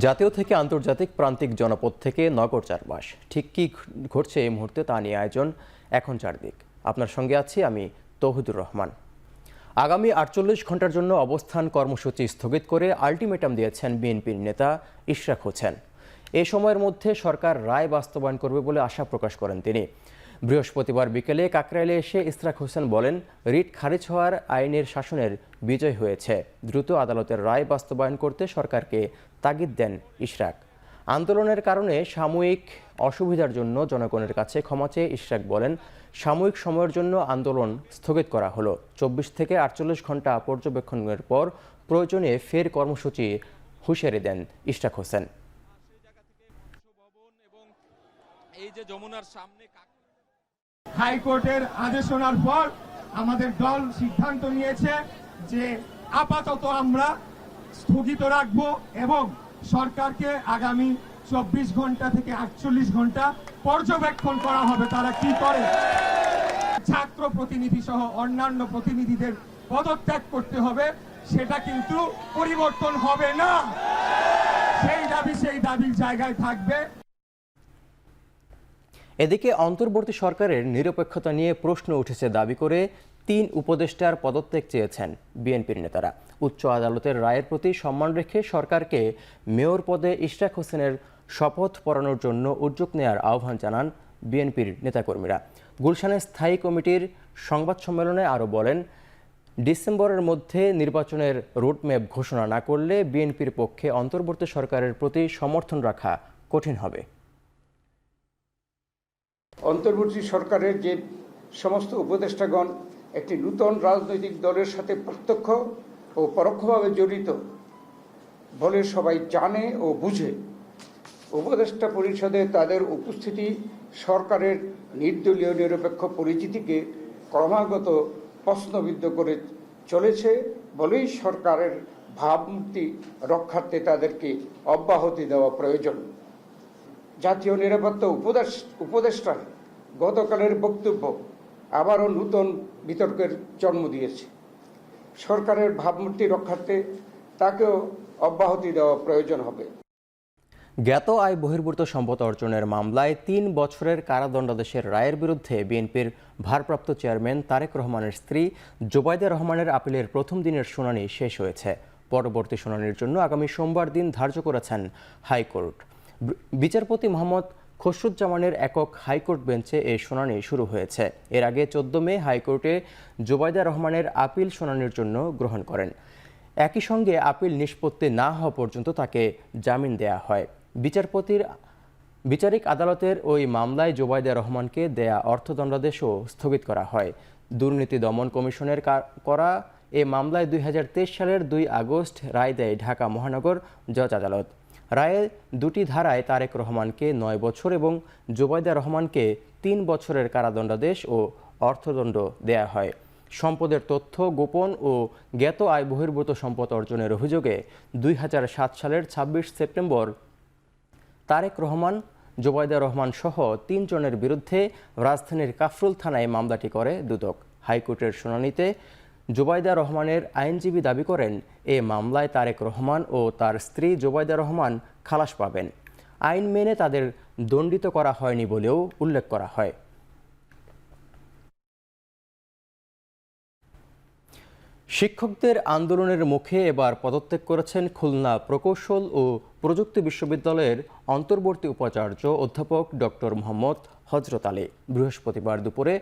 জাতীয় থেকে আন্তর্জাতিক প্রান্তিক জনপদ থেকে নগর চারপাশ ঠিক কী ঘটছে এই মুহূর্তে তা নিয়ে আয়োজন এখন চারদিক। আপনার সঙ্গে আছি আমি তৌহিদুর রহমান। আগামী ৪৮ ঘন্টার জন্য অবস্থান কর্মসূচি স্থগিত করে আলটিমেটাম দিয়েছেন বিএনপির নেতা ইশরাক হোসেন। এ সময়ের মধ্যে সরকার রায় বাস্তবায়ন করবে বলে আশা প্রকাশ করেন তিনি। বৃহস্পতিবার বিকেলে কাকরাইলে এসে ইশরাক হোসেন বলেন, রিট খারিজ হওয়ার আইনের শাসনের বিজয় হয়েছে। দ্রুত আদালতের রায় বাস্তবায়ন করতে সরকারকে তাগিদ দেন ইশরাক। আন্দোলনের কারণে সাময়িক অসুবিধার জন্য জনগণের কাছে ক্ষমা চেয়ে ইশরাক বলেন, সাময়িক সময়ের জন্য আন্দোলন স্থগিত করা হলো। ২৪ থেকে ৪৮ ঘন্টা পর্যবেক্ষণের পর প্রয়োজনে ফের কর্মসূচি হুঁশিয়ারি দেন ইশরাক হোসেন। হাইকোর্টের আদেশ শোনার পর আমাদের দল সিদ্ধান্ত নিয়েছে যে আপাতত আমরা স্থগিত রাখবো এবং সরকারকে আগামী ২৪ ঘন্টা থেকে ৪৮ ঘন্টা পর্যবেক্ষণ করা হবে তারা কি করে। ছাত্র প্রতিনিধি সহ অন্যান্য প্রতিনিধিদের পদত্যাগ করতে হবে, সেটা কিন্তু পরিবর্তন হবে না। সেই দাবির জায়গায় থাকবে। এদিকে অন্তর্বর্তী সরকারের নিরপেক্ষতা নিয়ে প্রশ্ন উঠেছে দাবি করে ৩ উপদেষ্টার পদত্যাগ চেয়েছেন বিএনপির নেতারা। উচ্চ আদালতের রায়ের প্রতি সম্মান রেখে সরকারকে মেয়র পদে ইশরাক হোসেনের শপথ পড়ানোর জন্য উদ্যোগ নেওয়ার আহ্বান জানান বিএনপির নেতাকর্মীরা। গুলশানের স্থায়ী কমিটির সংবাদ সম্মেলনে আরও বলেন, ডিসেম্বরের মধ্যে নির্বাচনের রোডম্যাপ ঘোষণা না করলে বিএনপির পক্ষে অন্তর্বর্তী সরকারের প্রতি সমর্থন রাখা কঠিন হবে। অন্তর্বর্তী সরকারের যে সমস্ত উপদেষ্টাগণ একটি নূতন রাজনৈতিক দলের সাথে প্রত্যক্ষ ও পরোক্ষভাবে জড়িত বলে সবাই জানে ও বুঝে, উপদেষ্টা পরিষদে তাদের উপস্থিতি সরকারের নির্দলীয় নিরপেক্ষ পরিচিতিকে ক্রমাগত প্রশ্নবিদ্ধ করে চলেছে বলেই সরকারের ভাবমূর্তি রক্ষার্থে তাদেরকে অব্যাহতি দেওয়া প্রয়োজন। জাতীয় নিরাপত্তা উপদেষ্টার গতকালের বক্তব্য আবারও নূতন বিতর্কের জন্ম দিয়েছে। সরকারের ভাবমূর্তি রক্ষার্থে তাকেও অব্যাহতি দেওয়া প্রয়োজন হবে। জ্ঞাত আয় বহির্ভূত সম্পদ অর্জনের মামলায় ৩ বছরের কারাদণ্ডাদেশের রায়ের বিরুদ্ধে বিএনপির ভারপ্রাপ্ত চেয়ারম্যান তারেক রহমানের স্ত্রী জোবাইদা রহমানের আপিলের প্রথম দিনের শুনানি শেষ হয়েছে। পরবর্তী শুনানির জন্য আগামী সোমবার দিন ধার্য করেছেন হাইকোর্ট। বিচারপতি মোহাম্মদ খসরুজ্জামানের একক হাইকোর্ট বেঞ্চে এই শুনানি শুরু হয়েছে। এর আগে ১৪ মে হাইকোর্টে জোবাইদা রহমানের আপিল শুনানির জন্য গ্রহণ করেন। একই সঙ্গে আপিল নিষ্পত্তি না হওয়া পর্যন্ত তাকে জামিন দেয়া হয়। বিচারিক আদালতের ওই মামলায় জোবাইদা রহমানকে দেয়া অর্থদণ্ডাদেশও স্থগিত করা হয়। দুর্নীতি দমন কমিশনের করা এ মামলায় ২০২৩ সালের ২ আগস্ট রায় দেয় ঢাকা মহানগর জজ আদালত। রায়ে ২টি ধারায় তারেক রহমানকে ৯ বছর এবং জোবাইদা রহমানকে ৩ বছরের কারাদণ্ডাদেশ ও অর্থদণ্ড দেয়া হয়। সম্পদের তথ্য গোপন ও জ্ঞাত আয় বহির্ভূত সম্পদ অর্জনের অভিযোগে ২০০৭ সালের ২৬ সেপ্টেম্বর তারেক রহমান, জোবাইদা রহমান সহ ৩ জনের বিরুদ্ধে রাজধানীর কাফরুল থানায় মামলাটি করে দুদক। হাইকোর্টের শুনানিতে জোবাইদা রহমানের আইনজীবী দাবি করেন, এ মামলায় তারেক রহমান ও তার স্ত্রী জোবাইদা রহমান খালাস পাবেন। আইন মেনে তাদের দণ্ডিত করা হয়নি বলেও উল্লেখ করা হয়। শিক্ষকদের আন্দোলনের মুখে এবার পদত্যাগ করেছেন খুলনা প্রকৌশল ও প্রযুক্তি বিশ্ববিদ্যালয়ের অন্তর্বর্তী উপাচার্য অধ্যাপক ডক্টর মোহাম্মদ হযরত আলী। বৃহস্পতিবার দুপুরে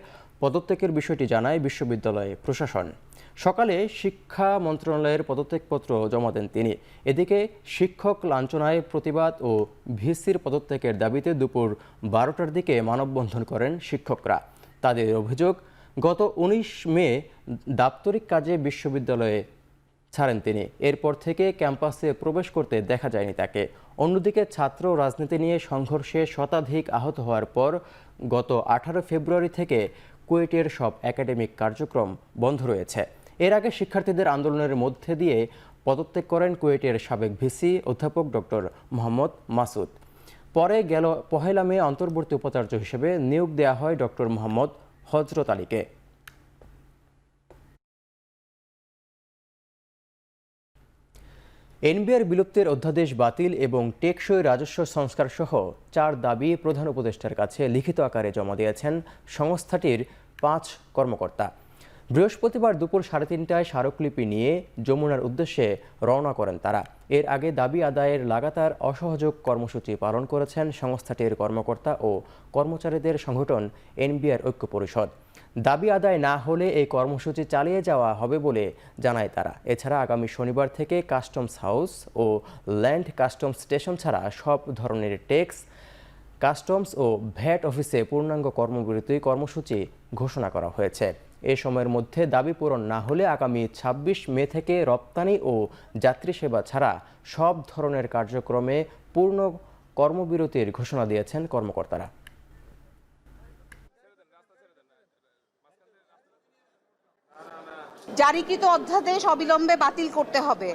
পদত্যাগের বিষয়টি জানায় বিশ্ববিদ্যালয় প্রশাসন। সকালে শিক্ষা মন্ত্রণালয়ের পদত্যাগপত্র জমা দেন তিনি। এদিকে শিক্ষক লাঞ্ছনায় প্রতিবাদ ও ভিসির পদত্যাগের দাবিতে দুপুর ১২টার দিকে মানববন্ধন করেন শিক্ষকরা। তাদের অভিযোগ, গত ১৯ মে দাপ্তরিক কাজে বিশ্ববিদ্যালয়ে ছাড়েন তিনি। এরপর থেকে ক্যাম্পাসে প্রবেশ করতে দেখা যায়নি তাকে। অন্যদিকে ছাত্র রাজনীতি নিয়ে সংঘর্ষে শতাধিক আহত হওয়ার পর গত ১৮ ফেব্রুয়ারি থেকে কুয়েটের সব একাডেমিক কার্যক্রম বন্ধ রয়েছে। এর আগে শিক্ষার্থীদের আন্দোলনের মধ্যে দিয়ে পদত্যাগ করেন কুয়েটের সাবেক ভিসি অধ্যাপক ডক্টর মোহাম্মদ মাসুদ। পরে গেল ১ মে অন্তর্বর্তী উপাচার্য হিসেবে নিয়োগ দেওয়া হয় ডক্টর মোহাম্মদ হযরত আলীকে। এনবিআর বিলুপ্তির অধ্যাদেশ বাতিল এবং টেকসই রাজস্ব সংস্কার সহ 4 দাবি প্রধান উপদেষ্টার কাছে লিখিত আকারে জমা দিয়েছেন সংস্থাটির 5 কর্মকর্তা। বৃহস্পতিবার দুপুর 3:30টায় স্মারকলিপি নিয়ে যমুনার উদ্দেশ্যে রওনা করেন তারা। এর আগে দাবি আদায়ের লাগাতার অসহযোগ কর্মসূচি পালন করেছেন সংস্থাটির কর্মকর্তা ও কর্মচারীদের সংগঠন এনবিআর ঐক্য পরিষদ। দাবি আদায় না হলে এই কর্মসূচি চালিয়ে যাওয়া হবে বলে জানায় তারা। এছাড়া আগামী শনিবার থেকে কাস্টমস হাউস ও ল্যান্ড কাস্টমস স্টেশন ছাড়া সব ধরনের ট্যাক্স, কাস্টমস ও ভ্যাট অফিসে পূর্ণাঙ্গ কর্মবিরতি কর্মসূচি ঘোষণা করা হয়েছে। এ সময়ের মধ্যে দাবি পূরণ না হলে আগামী 26 মে থেকে রপ্তানি ও যাত্রী সেবা ছাড়া সব ধরনের কার্যক্রমে পূর্ণ কর্মবিরতির ঘোষণা দিয়েছেন কর্মকর্তারা। জারিকৃত অধ্যাদেশ অবিলম্বে বাতিল করতে হবে।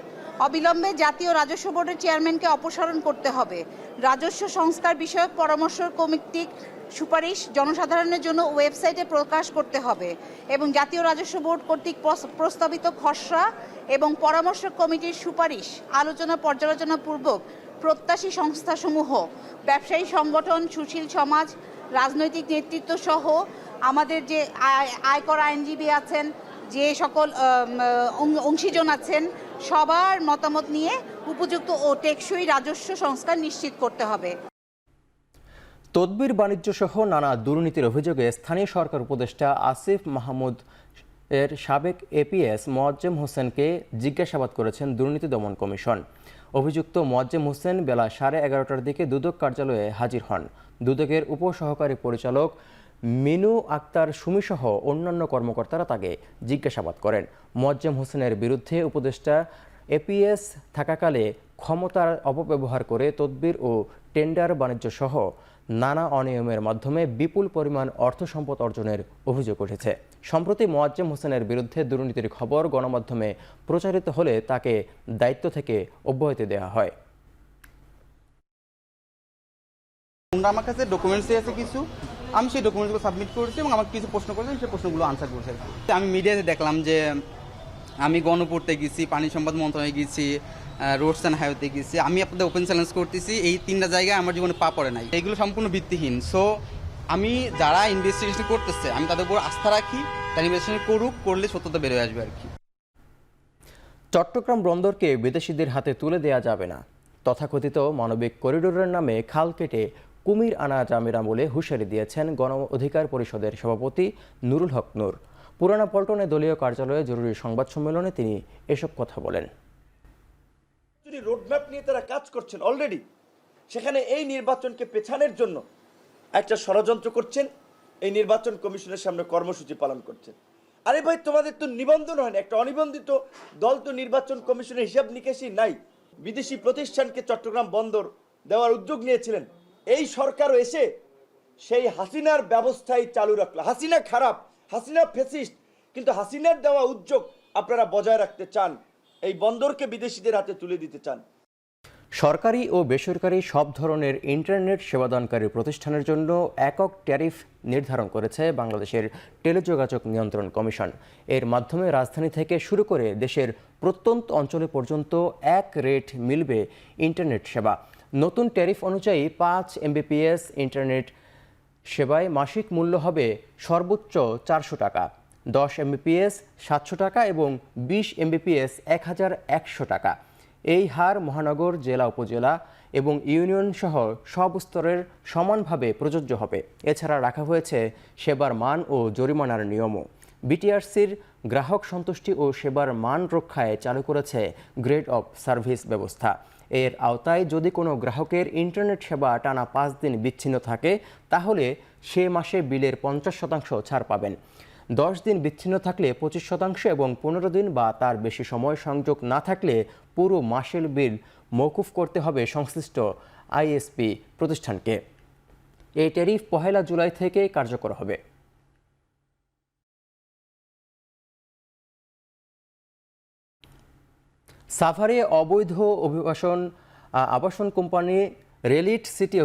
অবিলম্বে জাতীয় রাজস্ব বোর্ডের চেয়ারম্যানকে অপসারণ করতে হবে। রাজস্ব সংস্কার বিষয়ক পরামর্শ কমিটির সুপারিশ জনসাধারণের জন্য ওয়েবসাইটে প্রকাশ করতে হবে এবং জাতীয় রাজস্ব বোর্ড কর্তৃক প্রস্তাবিত খসড়া এবং পরামর্শ কমিটির সুপারিশ আলোচনা পর্যালোচনা পূর্বক প্রত্যাশী সংস্থাসমূহ, ব্যবসায়ী সংগঠন, সুশীল সমাজ, রাজনৈতিক নেতৃত্ব সহ আমাদের যে আয়কর আইনজীবী আছেন, যে সকল অংশীজন আছেন, সবার মতামত নিয়ে উপযুক্ত ও টেকসই রাজস্ব সংস্কার নিশ্চিত করতে হবে। তদবির বাণিজ্য সহ নানা দুর্নীতির অভিযোগে স্থানীয় সরকার উপদেষ্টা আসিফ মাহমুদ এর সাবেক এপিএস মোয়াজ্জেম হোসেনকে জিজ্ঞাসাবাদ করেছেন দুর্নীতি দমন কমিশন। অভিযুক্ত মোয়াজ্জেম হোসেন বেলা 11:30টার দিকে দুদক কার্যালয়ে হাজির হন। দুদকের উপসহকারী পরিচালক মিনু আক্তার সুমিসহ অন্যান্য কর্মকর্তারা তাকে জিজ্ঞাসাবাদ করেন। মোয়াজ্জেম হোসেনের বিরুদ্ধে উপদেষ্টা এপিএস থাকাকালে ক্ষমতার অপব্যবহার করে তদবির ও টেন্ডার বাণিজ্য সহ নানা অনিয়মের মাধ্যমে বিপুল পরিমাণ অর্থ সম্পদ অর্জনের অভিযোগ উঠেছে। সম্প্রতি মোয়াজ্জেম হোসেনের বিরুদ্ধে দুর্নীতির খবর গণমাধ্যমে প্রচারিত হলে তাকে দায়িত্ব থেকে অব্যাহতি দেওয়া হয়। আমার কাছে ডকুমেন্টস আছে কিছু, আমি সেই ডকুমেন্টসগুলো সাবমিট করেছি এবং আমাকে কিছু প্রশ্ন করেছেন, সেই প্রশ্নগুলো আনসার করেছে। আমি মিডিয়াতে দেখলাম যে আমি গণপূর্তে গেছি, পানি সম্পদ মন্ত্রণালয়ে গেছি, রোডস অ্যান্ড হাইওয়েতে গেছি। আমি আপনাদের ওপেন চ্যালেঞ্জ করতেছি, এই 3টা জায়গায় আমার জীবনে পা পড়ে নাই। এইগুলো সম্পূর্ণ ভিত্তিহীন। সো আমি যারা ইনভেস্টিগেশন করতেছে আমি তাদের উপর আস্থা রাখি, তারা ইনভেস্টিগেশন করুক, করলে সত্যতা বের হয়ে আসবে আর কি। চট্টগ্রাম বন্দরকে বিদেশিদের হাতে তুলে দেয়া যাবে না। তথাকথিত মানবিক করিডোরের নামে খাল কেটে কুমির আনা যাবে না বলে হুঁশিয়ারি দিয়েছেন গণ অধিকার পরিষদের সভাপতি নুরুল হক নূর। পুরানা পল্টনে দলীয় কার্যালয়ে জরুরি সংবাদ সম্মেলনে তিনি এসব কথা বলেন। যদি রোডম্যাপ নিয়ে তারা কাজ করছেন অলরেডি, সেখানে এই নির্বাচনকে পেছানোর জন্য একটা ষড়যন্ত্র করছেন, এই নির্বাচন কমিশনের সামনে কর্মসূচি পালন করছেন। আরে ভাই, তোমাদের তো নিবন্ধন হয় না, একটা অনিবন্ধিত দল তো নির্বাচন কমিশনের হিসাব নিকেশই নাই। বিদেশি প্রতিষ্ঠানকে চট্টগ্রাম বন্দর দেওয়ার উদ্যোগ নিয়েছিলেন, এই সরকারও এসে সেই হাসিনার ব্যবস্থাই চালু রাখলো। হাসিনা খারাপ, হাসিনা ফ্যাসিস্ট, কিন্তু হাসিনার দেওয়া উদ্যোগ আপনারা বজায় রাখতে চান, এই বন্দরকে বিদেশিদের হাতে তুলে দিতে চান। সরকারি ও বেসরকারি সব ধরনের ইন্টারনেট সেবাদানকারী প্রতিষ্ঠানের জন্য একক ট্যারিফ নির্ধারণ করেছে বাংলাদেশের টেলিযোগাযোগ নিয়ন্ত্রণ কমিশন। এর মাধ্যমে রাজধানী থেকে শুরু করে দেশের প্রত্যন্ত অঞ্চলে পর্যন্ত এক রেট মিলবে ইন্টারনেট সেবা। নতুন ট্যারিফ অনুযায়ী 5 Mbps ইন্টারনেট সেবায় মাসিক মূল্য হবে সর্বোচ্চ 400 টাকা, 10 Mbps 700 টাকা এবং 20 Mbps 1100 টাকা। এই হার মহানগর, জেলা, উপজেলা এবং ইউনিয়ন সহ সব স্তরের সমানভাবে প্রযোজ্য হবে। এছাড়া রাখা হয়েছে সেবার মান ও জরিমানার নিয়মও। বিটিআরসির গ্রাহক সন্তুষ্টি ও সেবার মান রক্ষায় চালু করেছে গ্রেড অফ সার্ভিস ব্যবস্থা। এর আওতায় যদি কোনো গ্রাহকের ইন্টারনেট সেবা টানা 5 দিন বিচ্ছিন্ন থাকে তাহলে সে মাসে বিলের 50% ছাড় পাবেন। 10 দিন বিচ্ছিন্ন থাকলে 25% এবং 15 দিন বা তার বেশি সময় সংযোগ না থাকলে পুরো মাসের বিল মওকুফ করতে হবে সংশ্লিষ্ট আইএসপি প্রতিষ্ঠানকে। এই ট্যারিফ 1 জুলাই থেকে কার্যকর হবে। সাভারে অবৈধ আবাসন কোম্পানি রেলিট সিটি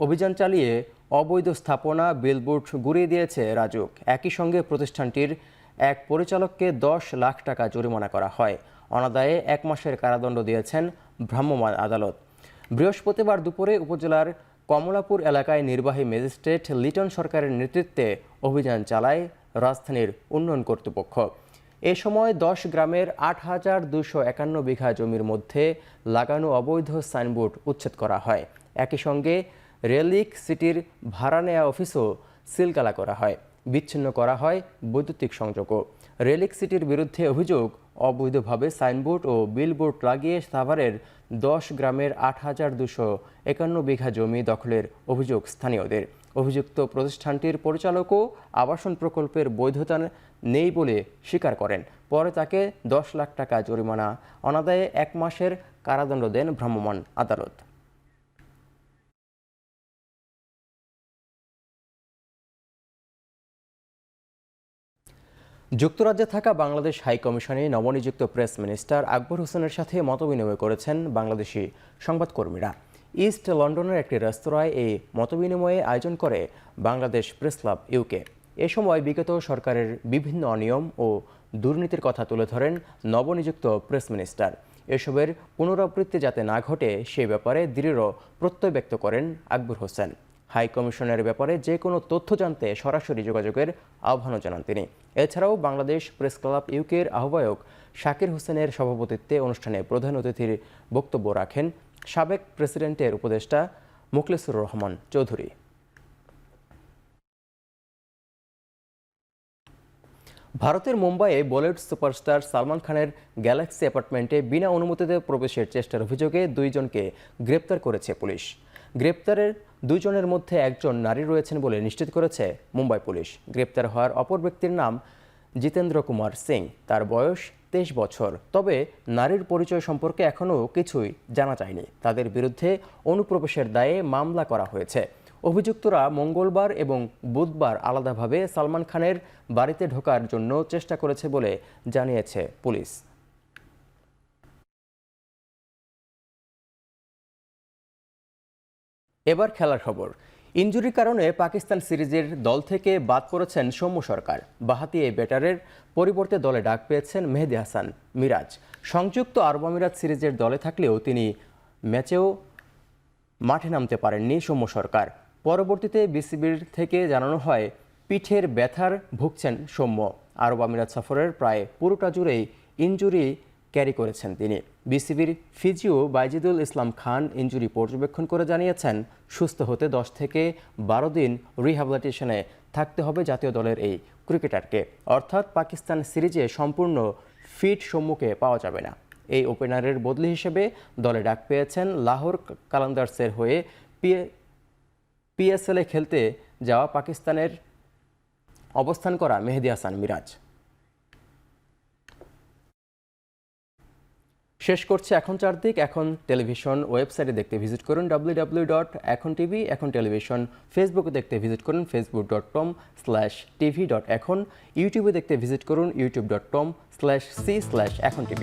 অভিযান চালিয়ে অবৈধ স্থাপনা, বিলবোর্ড গুঁড়িয়ে দিয়েছে রাজুক। একই সঙ্গে প্রতিষ্ঠানটির এক পরিচালককে 10 লাখ টাকা জরিমানা করা হয়। অনাদায়ে 1 মাসের কারাদণ্ড দিয়েছেন ভ্রাম্যমাণ আদালত। বৃহস্পতিবার দুপুরে উপজেলার কমলাপুর এলাকায় নির্বাহী ম্যাজিস্ট্রেট লিটন সরকারের নেতৃত্বে অভিযান চালায় রাজধানীর উন্নয়ন কর্তৃপক্ষ। এ সময় 10 গ্রামের 8,251 বিঘা জমির মধ্যে লাগানো অবৈধ সাইনবোর্ড উচ্ছেদ করা হয়। একই সঙ্গে রেলিক সিটির ভাড়া নেওয়া অফিসও সিলগালা করা হয়, বিচ্ছিন্ন করা হয় বৈদ্যুতিক সংযোগও। রেলিক সিটির বিরুদ্ধে অভিযোগ, অবৈধভাবে সাইনবোর্ড ও বিলবোর্ড লাগিয়ে সাভারের 10 গ্রামের 8,251 বিঘা জমি দখলের অভিযোগ স্থানীয়দের। অভিযুক্ত প্রতিষ্ঠানটির পরিচালকও আবাসন প্রকল্পের বৈধতা নেই বলে স্বীকার করেন। পরে তাকে 10 লাখ টাকা জরিমানা, অনাদায়ে 1 মাসের কারাদণ্ড দেন ভ্রাম্যমাণ আদালত। যুক্তরাজ্যে থাকা বাংলাদেশ হাই কমিশনে নবনিযুক্ত প্রেস মিনিস্টার আকবর হোসেনের সাথে মতবিনিময় করেছেন বাংলাদেশি সংবাদকর্মীরা। ইস্ট লন্ডনের একটি রেস্তোরাঁয় এই মতবিনিময়ে আয়োজন করে বাংলাদেশ প্রেস ক্লাব ইউকে। এ সময় বিগত সরকারের বিভিন্ন অনিয়ম ও দুর্নীতির কথা তুলে ধরেন নবনিযুক্ত প্রেস মিনিস্টার। এসবের পুনরাবৃত্তি যাতে না ঘটে সে ব্যাপারে দৃঢ় প্রত্যয় ব্যক্ত করেন আকবর হোসেন। হাই কমিশনের ব্যাপারে যে কোনো তথ্য জানতে সরাসরি যোগাযোগের আহ্বানও জানান তিনি। এছাড়াও বাংলাদেশ প্রেস ক্লাব ইউকের আহ্বায়ক শাকির হোসেনের সভাপতিত্বে অনুষ্ঠানে প্রধান অতিথির বক্তব্য রাখেন সাবেক প্রেসিডেন্টের উপদেষ্টা মুখলেসুর রহমান চৌধুরী। ভারতের মুম্বাইয়ে বলিউড সুপারস্টার সালমান খানের গ্যালাক্সি অ্যাপার্টমেন্টে বিনা অনুমতিতে প্রবেশের চেষ্টার অভিযোগে 2 জনকে গ্রেপ্তার করেছে পুলিশ। গ্রেপ্তারের 2 জনের মধ্যে একজন নারী রয়েছেন বলে নিশ্চিত করেছে মুম্বাই পুলিশ। গ্রেপ্তার হওয়ার অপর ব্যক্তির নাম জিতেন্দ্র কুমার সিং, তার বয়স 23 বছর। তবে নারীর পরিচয় সম্পর্কে এখনও কিছুই জানা যায়নি। তাদের বিরুদ্ধে অনুপ্রবেশের দায়ে মামলা করা হয়েছে। অভিযুক্তরা মঙ্গলবার এবং বুধবার আলাদাভাবে সালমান খানের বাড়িতে ঢোকার জন্য চেষ্টা করেছে বলে জানিয়েছে পুলিশ। এবার খেলার খবর। ইনজুরির কারণে পাকিস্তান সিরিজের দল থেকে বাদ পড়েছেন সৌম্য সরকার। বাঁহাতি এই ব্যাটারের পরিবর্তে দলে ডাক পেয়েছেন মেহেদী হাসান মিরাজ। সংযুক্ত আরব আমিরাত সিরিজের দলে থাকলেও তিনি ম্যাচেও মাঠে নামতে পারেননি সৌম্য সরকার। পরবর্তীতে বিসিবির থেকে জানানো হয় পিঠের ব্যথার ভুগছেন সৌম্য। আরব আমিরাত সফরের প্রায় পুরোটা জুড়েই ইনজুরি ক্যারি করেছেন তিনি। বিসিবির ফিজিও বাইজিদুল ইসলাম খান ইনজুরি পর্যবেক্ষণ করে জানিয়েছেন সুস্থ হতে 10 থেকে 12 দিন রিহ্যাবিলিটেশনে থাকতে হবে জাতীয় দলের এই ক্রিকেটারকে। অর্থাৎ পাকিস্তান সিরিজে সম্পূর্ণ ফিট সৌম্যকে পাওয়া যাবে না। এই ওপেনারের বদলি হিসেবে দলে ডাক পেয়েছেন লাহোর কালান্দার্সের হয়ে পিএসএলে খেলতে যাওয়া পাকিস্তানের অবস্থান করা মেহেদী হাসান মিরাজ। শেষ করছে এখন চারদিক। এখন টেলিভিশন ওয়েবসাইটে দেখতে ভিজিট করুন www.ekhon.tv। এখন টেলিভিশন ফেসবুকে দেখতে ভিজিট করুন facebook.com/tv.ekhon। ইউটিউবে দেখতে ভিজিট করুন youtube.com/c/ekhon.tv।